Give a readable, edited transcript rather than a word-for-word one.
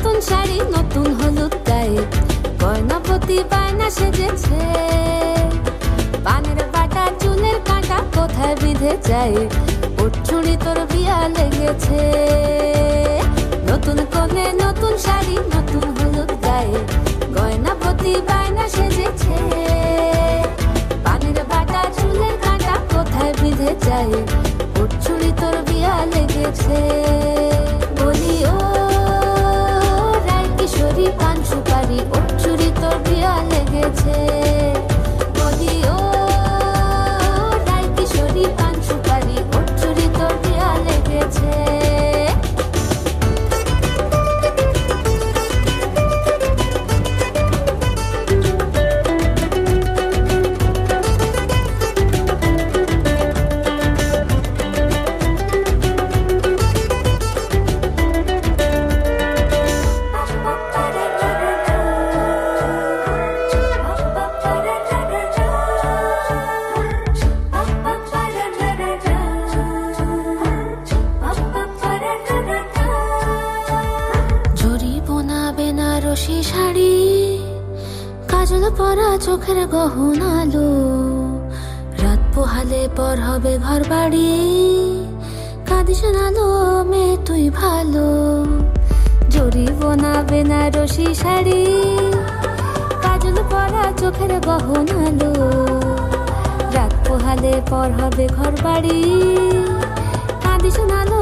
নতুন শাড়ি নতুন হলুদ গায়ে গয়নাপতি বায়না সেজেছে। পানের বাটা চুলের কাঁটা কোথায় বিঁধে যায়, ওর চুড়ি তোর বিয়া লেগেছে। নতুন কোণে নতুন শাড়ি নতুন হলুদ গায়ে গয়নাপতি বায়না সেজেছে। পানের বাটা চুলের কাঁটা কোথায় বিঁধে যায়, ওর চুড়ি তোর বিয়া লেগেছে। বলি ও রায় কিশোরী পান সুপারি, ওর চুড়ি তোর বিয়া লেগেছে। বলি ও রায় কিশোরী পান সুপারি, ওর চুড়ি তোর বিয়া লেগেছে। বেনারসি শাড়ি কাজল পরা চোখের গহনালো, রাত পোহালে পর হবে ঘর বাড়ি, কাঁদিস নালো মেয়ে তুই ভালো। জরি বোনা বেনারসি শাড়ি কাজল পরা চোখের গহনালো, রাত পোহালে পর হবে ঘর বাড়ি, কাঁদিস নালো